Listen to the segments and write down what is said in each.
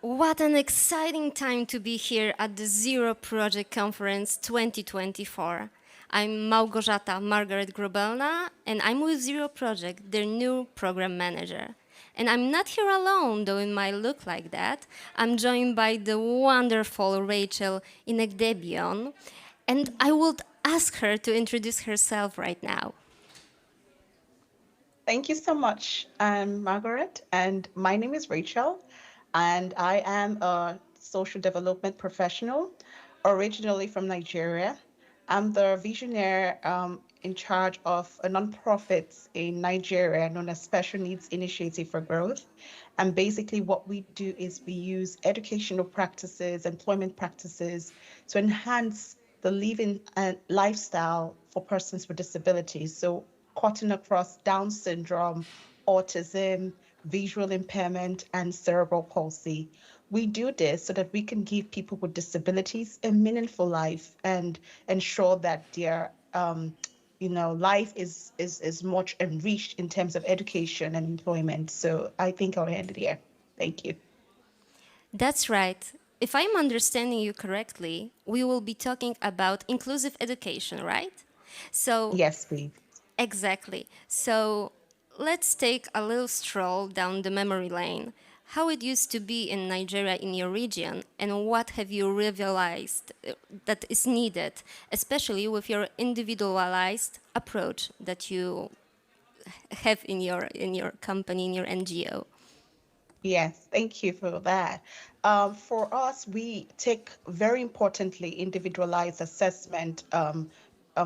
What an exciting time to be here at the Zero Project Conference 2024. I'm Małgorzata Margaret GROBELNA, and I'm with Zero Project, their new program manager. And I'm not here alone, though it might look like that. I'm joined by the wonderful Racheal INEGBEDION, and I would ask her to introduce herself right now. Thank you so much. I'm Margaret, and my name is Racheal, and I am a social development professional, originally from Nigeria. I'm the visionary in charge of a nonprofit in Nigeria known as Special Needs Initiative for Growth. And basically, what we do is we use educational practices, employment practices to enhance the living and lifestyle for persons with disabilities. So cutting across Down syndrome, autism, visual impairment, and cerebral palsy. We do this so that we can give people with disabilities a meaningful life and ensure that their life is much enriched in terms of education and employment. So I think I'll end it here. Thank you. That's right. If I'm understanding you correctly, we will be talking about inclusive education, right? So, Yes, please. exactly. So, let's take a little stroll down the memory lane. How it used to be in Nigeria in your region, and what have you realized that is needed, especially with your individualized approach that you have in your company, in your NGO? Yes, thank you for that. For us, we take very importantly individualized assessment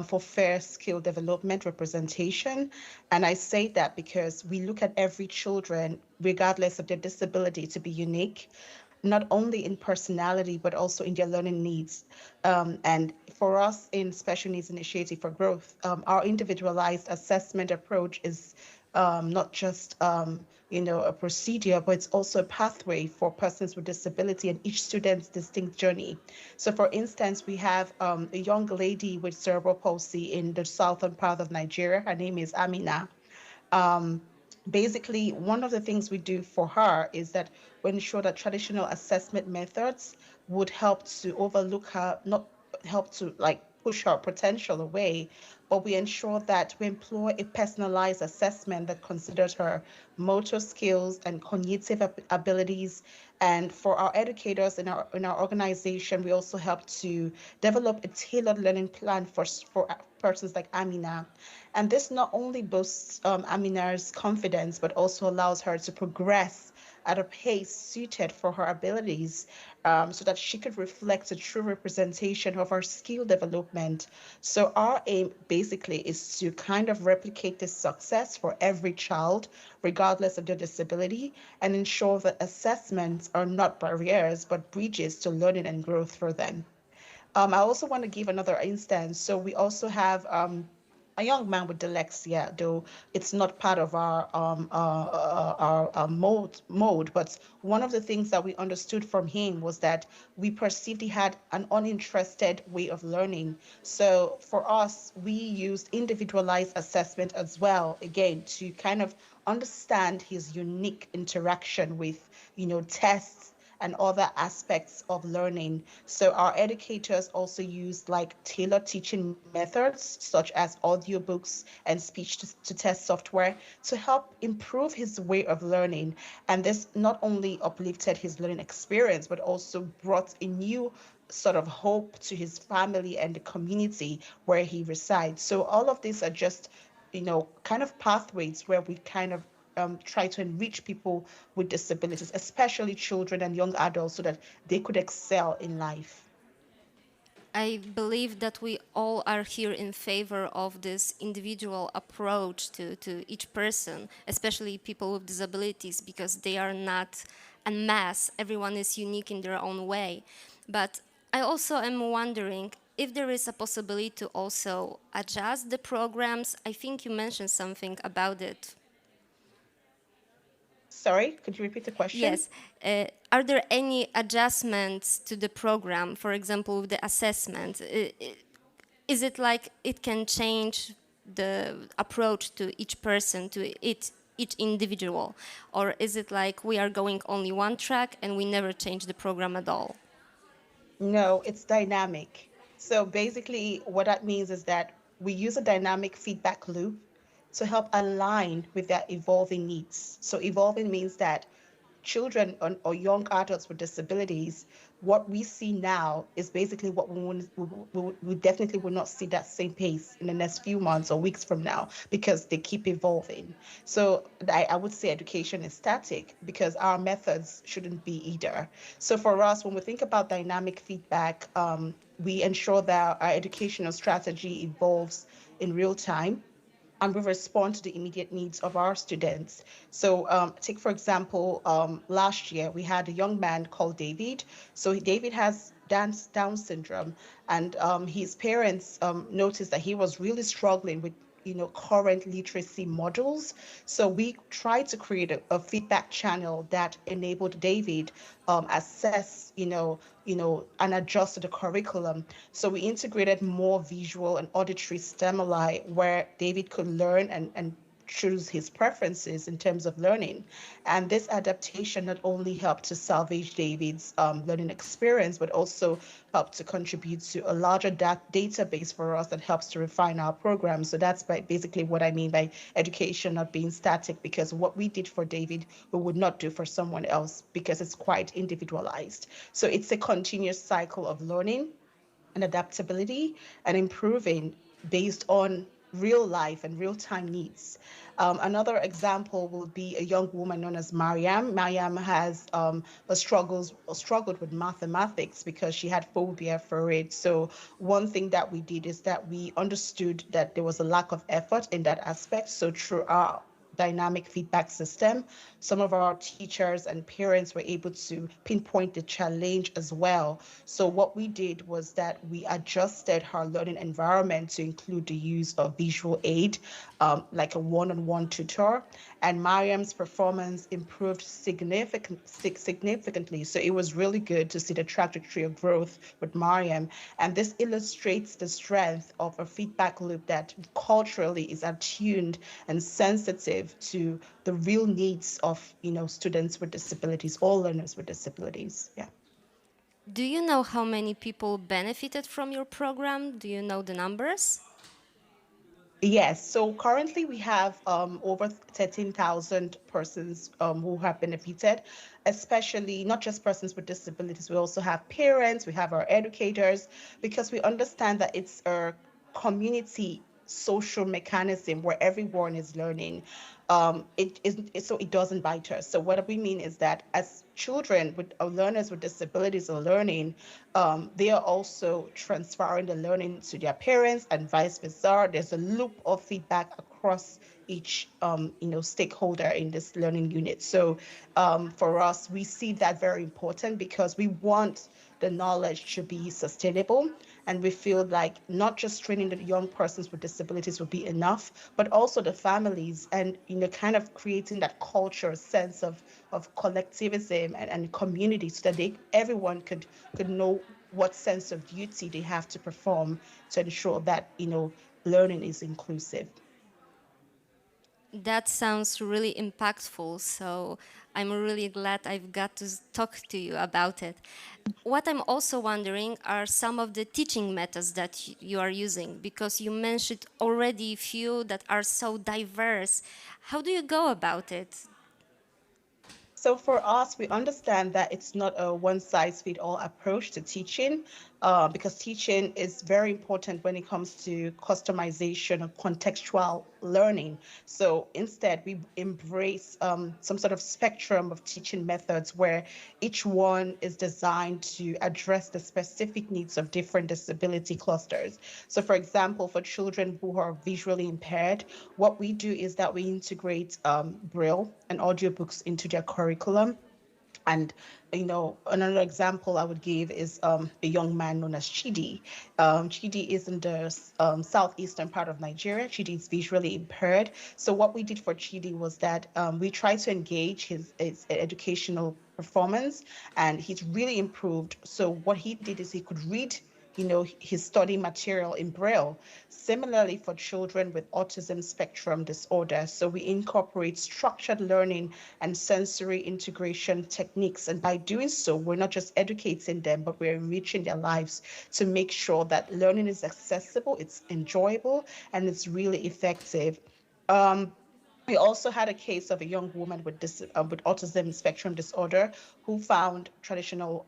for fair skill development representation. And I say that because we look at every children, regardless of their disability, to be unique, not only in personality, but also in their learning needs. And for us in Special Needs Initiative for Growth, our individualized assessment approach is not just a procedure, but it's also a pathway for persons with disability and each student's distinct journey. So, for instance, we have a young lady with cerebral palsy in the southern part of Nigeria. Her name is Amina. Um, Basically, one of the things we do for her is that we ensure that traditional assessment methods would help to overlook her, not help to like push her potential away, but we ensure that we employ a personalized assessment that considers her motor skills and cognitive abilities. And for our educators in our organization, we also help to develop a tailored learning plan for persons like Amina. And this not only boosts Amina's confidence, but also allows her to progress at a pace suited for her abilities, so that she could reflect a true representation of her skill development. So, our aim basically is to kind of replicate this success for every child, regardless of their disability, and ensure that assessments are not barriers, but bridges to learning and growth for them. I also want to give another instance. So we also have a young man with dyslexia, though it's not part of our mode. But one of the things that we understood from him was that we perceived he had an uninterested way of learning. So for us, we used individualized assessment as well, again, to kind of understand his unique interaction with, tests and other aspects of learning. So our educators also use like tailored teaching methods such as audiobooks and speech to test software to help improve his way of learning. And this not only uplifted his learning experience, but also brought a new sort of hope to his family and the community where he resides. So all of these are just kind of pathways where we kind of try to enrich people with disabilities, especially children and young adults, so that they could excel in life. I believe that we all are here in favor of this individual approach to each person, especially people with disabilities, because they are not en masse. Everyone is unique in their own way. But I also am wondering if there is a possibility to also adjust the programs. I think you mentioned something about it. Sorry, could you repeat the question? Yes. Are there any adjustments to the program, for example, with the assessment? Is it like it can change the approach to each person, to it each individual? Or is it like we are going only one track and we never change the program at all? No, it's dynamic. So basically, what that means is that we use a dynamic feedback loop to help align with their evolving needs. So evolving means that children or young adults with disabilities, what we see now is basically what we definitely will not see that same pace in the next few months or weeks from now because they keep evolving. So I would say education is static because our methods shouldn't be either. So for us, when we think about dynamic feedback, we ensure that our educational strategy evolves in real time and we respond to the immediate needs of our students. So, take for example, last year we had a young man called David. So David has Down syndrome, and his parents noticed that he was really struggling with current literacy models. So we tried to create a feedback channel that enabled David assess, and adjust to the curriculum. So we integrated more visual and auditory stimuli where David could learn and choose his preferences in terms of learning. And this adaptation not only helped to salvage David's learning experience, but also helped to contribute to a larger database for us that helps to refine our program. So that's basically what I mean by education not being static, because what we did for David, we would not do for someone else because it's quite individualized. So it's a continuous cycle of learning and adaptability and improving based on real life and real time needs. Another example will be a young woman known as Mariam. Mariam has struggled with mathematics because she had phobia for it. So one thing that we did is that we understood that there was a lack of effort in that aspect. So through our dynamic feedback system, some of our teachers and parents were able to pinpoint the challenge as well. So what we did was that we adjusted her learning environment to include the use of visual aid, like a one-on-one tutor, and Mariam's performance improved significantly. So it was really good to see the trajectory of growth with Mariam. And this illustrates the strength of a feedback loop that culturally is attuned and sensitive to the real needs of students with disabilities, all learners with disabilities. Yeah. Do you know how many people benefited from your program? Do you know the numbers? Yes, so currently we have over 13,000 persons who have benefited, especially not just persons with disabilities. We also have parents, we have our educators, because we understand that it's a community social mechanism where everyone is learning. So it doesn't bite us. So what we mean is that as children with learners with disabilities are learning, they are also transferring the learning to their parents and vice versa. There's a loop of feedback across each stakeholder in this learning unit. So for us, we see that very important because we want the knowledge to be sustainable, and we feel like not just training the young persons with disabilities would be enough, but also the families, and kind of creating that culture sense of collectivism and community, so that everyone could know what sense of duty they have to perform to ensure that learning is inclusive. That sounds really impactful, so I'm really glad I've got to talk to you about it. What I'm also wondering are some of the teaching methods that you are using, because you mentioned already a few that are so diverse. How do you go about it? So for us, we understand that it's not a one-size-fits-all approach to teaching, because teaching is very important when it comes to customization or contextual learning. So instead, we embrace some sort of spectrum of teaching methods where each one is designed to address the specific needs of different disability clusters. So for example, for children who are visually impaired, what we do is that we integrate Braille and audiobooks into their curriculum. And another example I would give is a young man known as Chidi. Chidi is in the southeastern part of Nigeria. Chidi is visually impaired. So what we did for Chidi was that we tried to engage his educational performance, and he's really improved. So what he did is he could read his study material in Braille. Similarly, for children with autism spectrum disorder, so we incorporate structured learning and sensory integration techniques. And by doing so, we're not just educating them, but we're enriching their lives to make sure that learning is accessible, it's enjoyable, and it's really effective. Um, we also had a case of a young woman with autism spectrum disorder who found traditional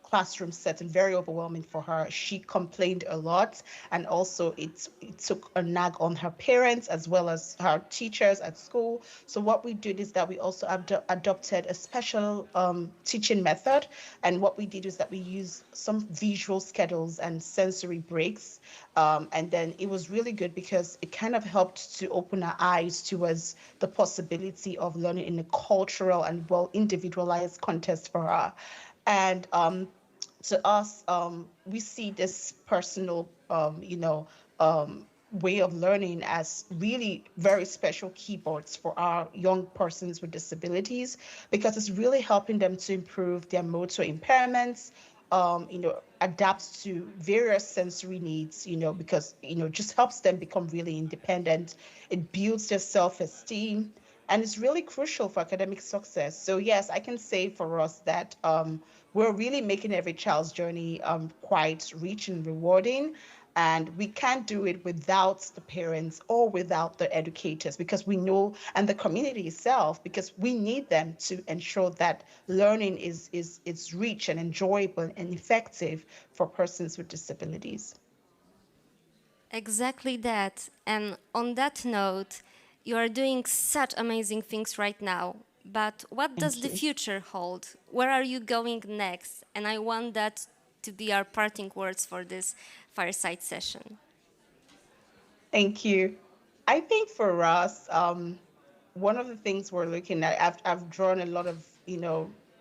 classroom setting very overwhelming for her. She complained a lot, and also it took a nag on her parents as well as her teachers at school. So what we did is that we also adopted a special teaching method, and what we did is that we used some visual schedules and sensory breaks, and then it was really good because it kind of helped to open our eyes towards the possibility of learning in a cultural and well individualized context for her. And to us, we see this personal, way of learning as really very special keyboards for our young persons with disabilities because it's really helping them to improve their motor impairments, adapt to various sensory needs, because, just helps them become really independent. It builds their self-esteem, and it's really crucial for academic success. So yes, I can say for us that we're really making every child's journey quite rich and rewarding. And we can't do it without the parents or without the educators because we know, and the community itself, because we need them to ensure that learning is rich and enjoyable and effective for persons with disabilities. Exactly that. And on that note, you are doing such amazing things right now. But what does Thank the you. future hold? Where are you going next? And I want that to be our parting words for this fireside session. Thank you. I think for us, one of the things we're looking at, I've drawn a lot of,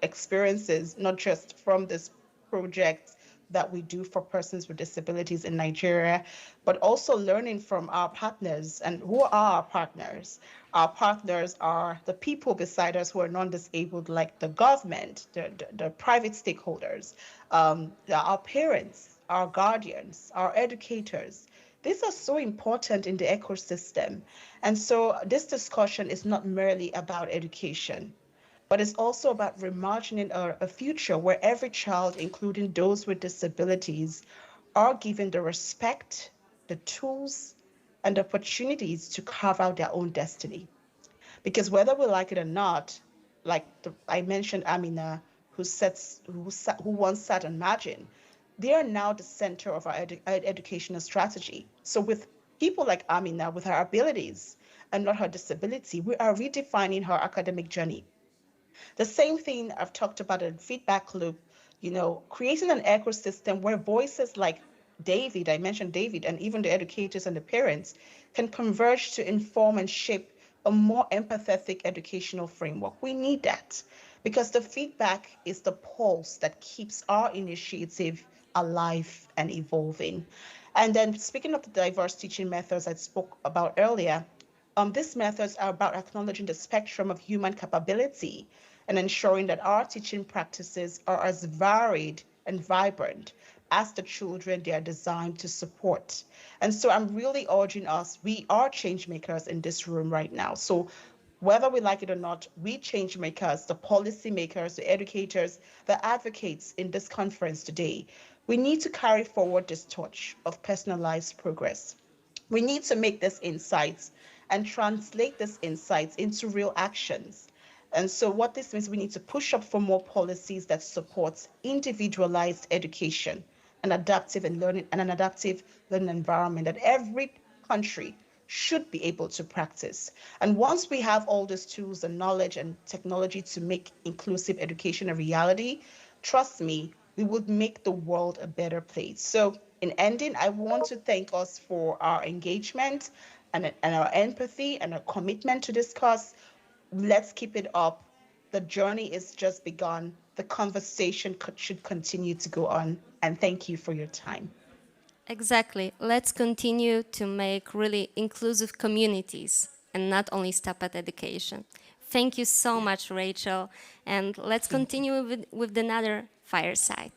experiences, not just from this project that we do for persons with disabilities in Nigeria, but also learning from our partners. And who are our partners? Our partners are the people beside us who are non-disabled, like the government, the private stakeholders, our parents, our guardians, our educators. These are so important in the ecosystem. And so this discussion is not merely about education, but it's also about reimagining a future where every child, including those with disabilities, are given the respect, the tools, and opportunities to carve out their own destiny. Because whether we like it or not, like I mentioned Amina, who once sat on margin, they are now the center of our educational strategy. So with people like Amina, with her abilities and not her disability, we are redefining her academic journey. The same thing I've talked about in feedback loop, creating an ecosystem where voices like David, I mentioned David, and even the educators and the parents can converge to inform and shape a more empathetic educational framework. We need that because the feedback is the pulse that keeps our initiative alive and evolving. And then speaking of the diverse teaching methods I spoke about earlier, these methods are about acknowledging the spectrum of human capability and ensuring that our teaching practices are as varied and vibrant as the children they are designed to support. And so I'm really urging us, we are change makers in this room right now. So whether we like it or not, we change makers, the policy makers, the educators, the advocates in this conference today, we need to carry forward this torch of personalized progress. We need to make these insights and translate these insights into real actions. And so what this means, we need to push up for more policies that support individualized education and an adaptive learning environment that every country should be able to practice. And once we have all these tools and knowledge and technology to make inclusive education a reality, trust me, we would make the world a better place. So in ending, I want to thank us for our engagement and our empathy and our commitment to discuss. Let's keep it up. The journey is just begun. The conversation should continue to go on. And thank you for your time. Exactly. Let's continue to make really inclusive communities and not only stop at education. Thank you so much, Racheal. And let's Thank you. continue with another fireside.